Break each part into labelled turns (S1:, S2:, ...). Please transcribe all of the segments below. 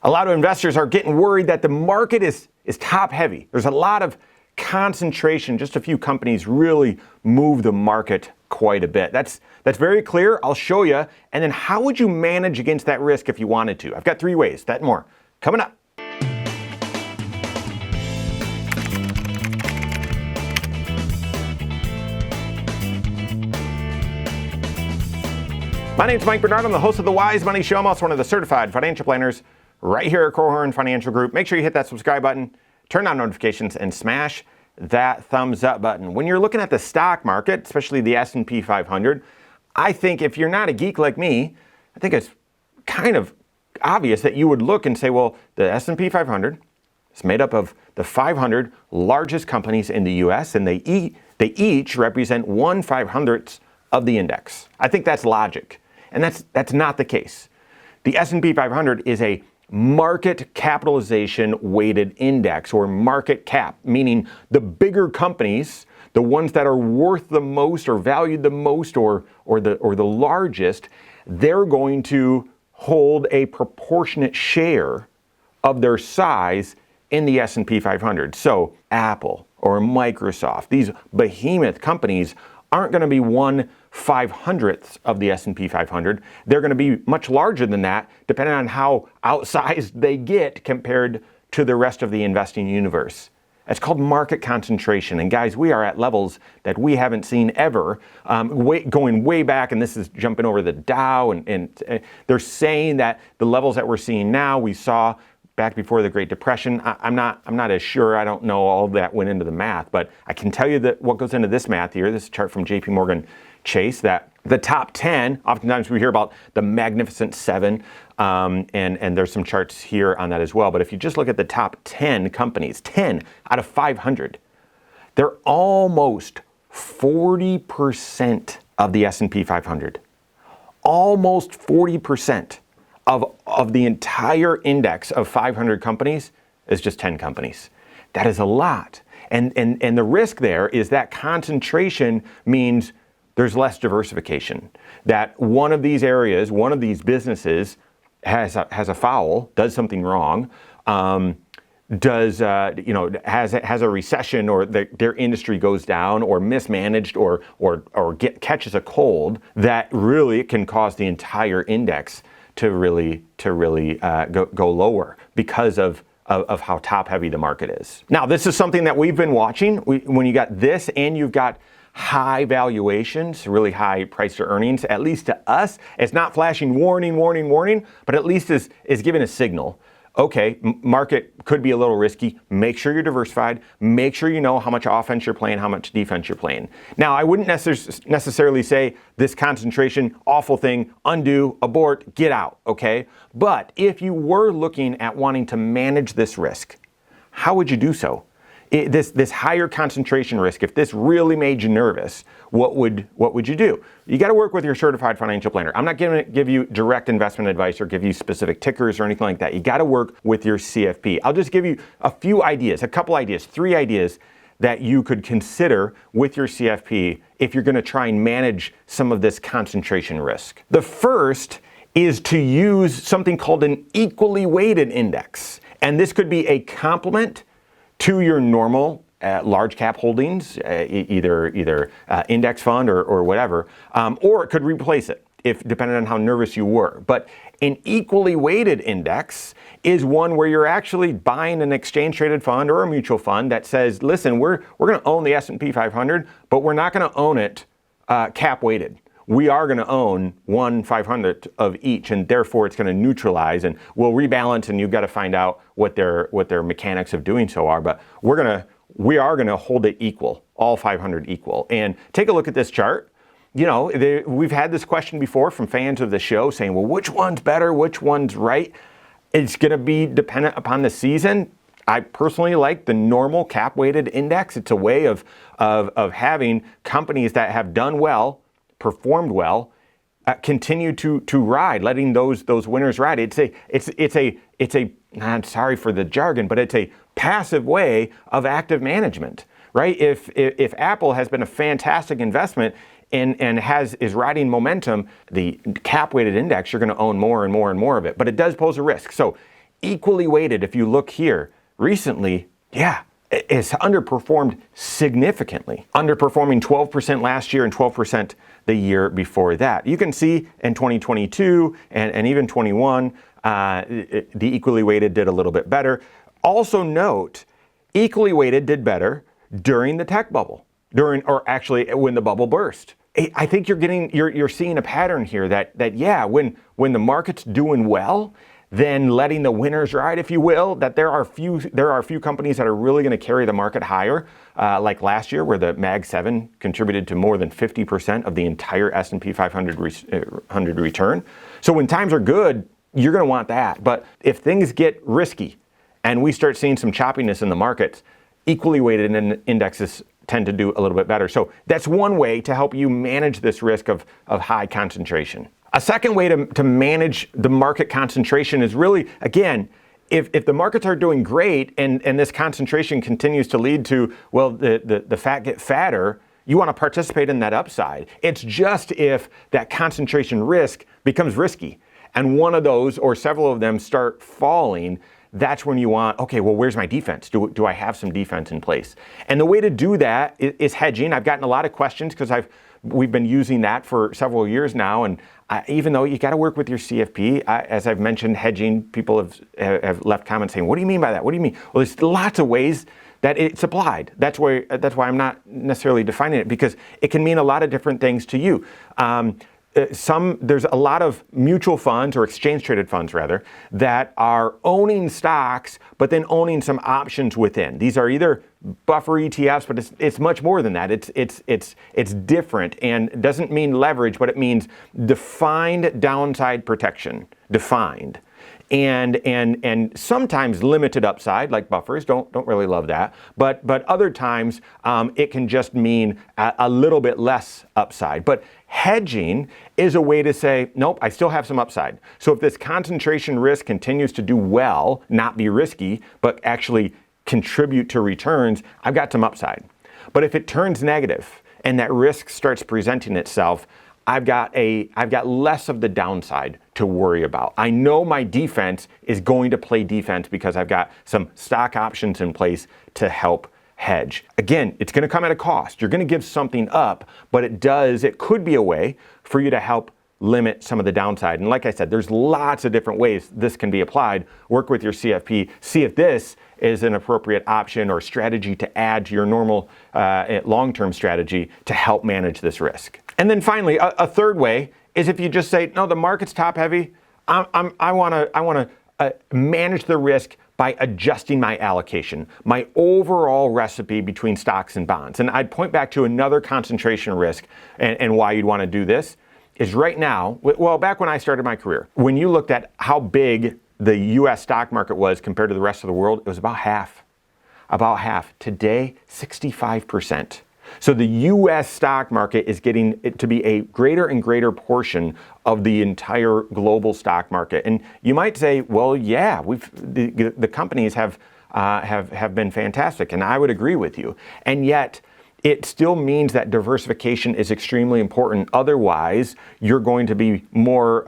S1: A lot of investors are getting worried that the market is top heavy. There's a lot of concentration. Just a few companies really move the market quite a bit. That's very clear. I'll show you. And then how would you manage against that risk if you wanted to? I've got 3 ways, that and more, coming up. My name's Mike Bernard. I'm the host of the Wise Money Show. I'm also one of the certified financial planners right here at Korhorn Financial Group. Make sure you hit that subscribe button, turn on notifications, and smash that thumbs up button. When you're looking at the stock market, especially the S&P 500, I think if you're not a geek like me, I think it's kind of obvious that you would look and say, well, the S&P 500 is made up of the 500 largest companies in the U.S., and they each represent 1/500th of the index. I think that's logic. And that's not the case. The S&P 500 is a market capitalization weighted index, or market cap, meaning the bigger companies, the ones that are worth the most or valued the most or the largest, they're going to hold a proportionate share of their size in the S&P 500. So Apple or Microsoft, these behemoth companies aren't going to be 1/500th of the S&P 500. They're going to be much larger than that, depending on how outsized they get compared to the rest of the investing universe. It's called market concentration. And guys, we are at levels that we haven't seen ever, going way back, and this is jumping over the Dow, and they're saying that the levels that we're seeing now, we saw back before the Great Depression. I'm not as sure. I don't know all that went into the math, but I can tell you that what goes into this math here, this chart from JP Morgan Chase, that the top 10, oftentimes we hear about the Magnificent Seven, and there's some charts here on that as well. But if you just look at the top 10 companies, 10 out of 500, they're almost 40% of the S&P 500. Almost 40% of the entire index of 500 companies is just 10 companies. That is a lot. And the risk there is that concentration means there's less diversification. That one of these areas, one of these businesses has a foul, does something wrong, has a recession, or their industry goes down, or mismanaged, or catches a cold, that really can cause the entire index to really go lower because of how top heavy the market is. Now, this is something that we've been watching. When you got this and you've got high valuations, really high price to earnings, at least to us, it's not flashing warning, but at least is giving a signal. Okay, market could be a little risky. Make sure you're diversified. Make sure you know how much offense you're playing, how much defense you're playing. Now, I wouldn't necessarily say this concentration, awful thing, undo, abort, get out, okay? But if you were looking at wanting to manage this risk, how would you do so? This higher concentration risk, if this really made you nervous, what would you do? You got to work with your certified financial planner. I'm not going to give you direct investment advice or give you specific tickers or anything like that. You got to work with your CFP. I'll just give you a few ideas, a couple ideas, 3 ideas that you could consider with your CFP if you're going to try and manage some of this concentration risk. The first is to use something called an equally weighted index. And this could be a complement to your normal large cap holdings, either index fund or whatever, or it could replace it, if depending on how nervous you were. But an equally weighted index is one where you're actually buying an exchange traded fund or a mutual fund that says, listen, we're going to own the S&P 500, but we're not going to own it cap weighted. We are going to own 1/500th of each, and therefore it's going to neutralize, and we'll rebalance, and you've got to find out what their mechanics of doing so are. But we are going to hold it equal, all 500 equal. And take a look at this chart. You know, we've had this question before from fans of the show saying, well, which one's better? Which one's right? It's going to be dependent upon the season. I personally like the normal cap weighted index. It's a way of having companies that have done well, performed well, continue to ride, letting those winners ride. It's a I'm sorry for the jargon, but it's a passive way of active management, right? If Apple has been a fantastic investment and is riding momentum, the cap weighted index, you're going to own more and more and more of it. But it does pose a risk. So equally weighted, if you look here, recently, it's underperformed significantly. Underperforming 12% last year and 12% the year before that. You can see in 2022 and even 21, the equally weighted did a little bit better. Also note, equally weighted did better during the tech bubble, when the bubble burst. I think you're seeing a pattern here that when the market's doing well, then letting the winners ride, if you will, that there are a few companies that are really going to carry the market higher, like last year where the Mag 7 contributed to more than 50% of the entire S&P 500 return. So when times are good, you're going to want that. But if things get risky and we start seeing some choppiness in the markets, equally weighted indexes tend to do a little bit better. So that's one way to help you manage this risk of high concentration. A second way to manage the market concentration is really, again, if the markets are doing great and this concentration continues to lead to, well, the fat get fatter, you want to participate in that upside. It's just if that concentration risk becomes risky and one of those or several of them start falling, that's when you want, okay, well, where's my defense? Do I have some defense in place? And the way to do that is hedging. I've gotten a lot of questions because we've been using that for several years now. And even though you got to work with your CFP, as I've mentioned, hedging, people have left comments saying, what do you mean by that? What do you mean? Well, there's lots of ways that it's applied. That's why I'm not necessarily defining it, because it can mean a lot of different things to you. There's a lot of mutual funds or exchange traded funds rather that are owning stocks, but then owning some options within. These are either buffer ETFs, but it's much more than that. It's different, and it doesn't mean leverage, but it means defined downside protection. Defined. And sometimes limited upside, like buffers, don't really love that. But other times it can just mean a little bit less upside. But hedging is a way to say, nope, I still have some upside. So if this concentration risk continues to do well, not be risky, but actually contribute to returns, I've got some upside. But if it turns negative and that risk starts presenting itself, I've got less of the downside to worry about. I know my defense is going to play defense because I've got some stock options in place to help hedge. Again, it's going to come at a cost. You're going to give something up, but it could be a way for you to help limit some of the downside. And like I said, there's lots of different ways this can be applied. Work with your CFP. See if this is an appropriate option or strategy to add to your normal long-term strategy to help manage this risk. And then finally, a third way is if you just say, no, the market's top heavy. I want to manage the risk by adjusting my allocation, my overall recipe between stocks and bonds. And I'd point back to another concentration risk and why you'd want to do this is right now, well, back when I started my career, when you looked at how big the U.S. stock market was compared to the rest of the world, it was about half. About half. Today, 65%. So the U.S. stock market is getting it to be a greater and greater portion of the entire global stock market. And you might say, well, yeah, the companies have been fantastic, and I would agree with you. And yet, it still means that diversification is extremely important. Otherwise, you're going to be more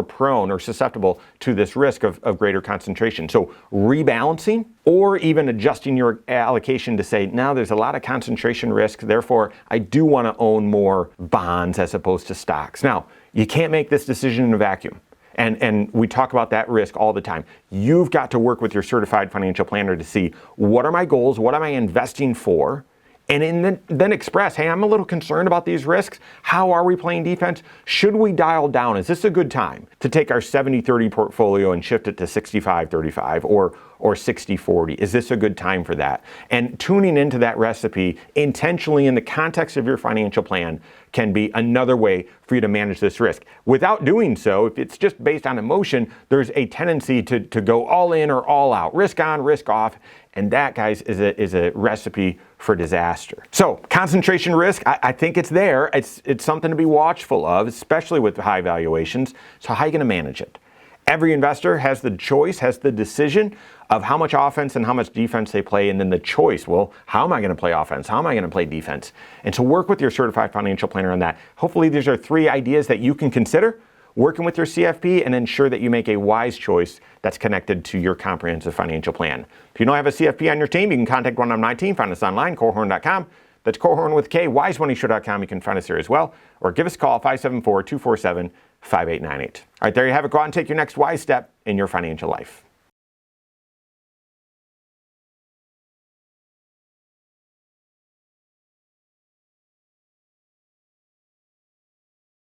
S1: prone or susceptible to this risk of greater concentration. So rebalancing or even adjusting your allocation to say, now there's a lot of concentration risk, therefore I do want to own more bonds as opposed to stocks. Now, you can't make this decision in a vacuum. And we talk about that risk all the time. You've got to work with your certified financial planner to see, what are my goals? What am I investing for? And then express, hey, I'm a little concerned about these risks. How are we playing defense? Should we dial down? Is this a good time to take our 70-30 portfolio and shift it to 65-35 or 60-40? Is this a good time for that? And tuning into that recipe intentionally in the context of your financial plan can be another way for you to manage this risk. Without doing so, if it's just based on emotion, there's a tendency to go all in or all out, risk on, risk off. And that, guys, is a recipe for disaster. So concentration risk, I think it's there. It's something to be watchful of, especially with high valuations. So how are you going to manage it? Every investor has the choice, has the decision of how much offense and how much defense they play, and then the choice, well, how am I going to play offense? How am I going to play defense? And so work with your certified financial planner on that. Hopefully these are 3 ideas that you can consider working with your CFP, and ensure that you make a wise choice that's connected to your comprehensive financial plan. If you don't have a CFP on your team, you can contact one of my team. Find us online, Korhorn.com. That's Korhorn with K, wisemoneyshow.com. You can find us there as well. Or give us a call, 574-247-5898. All right, there you have it. Go out and take your next wise step in your financial life.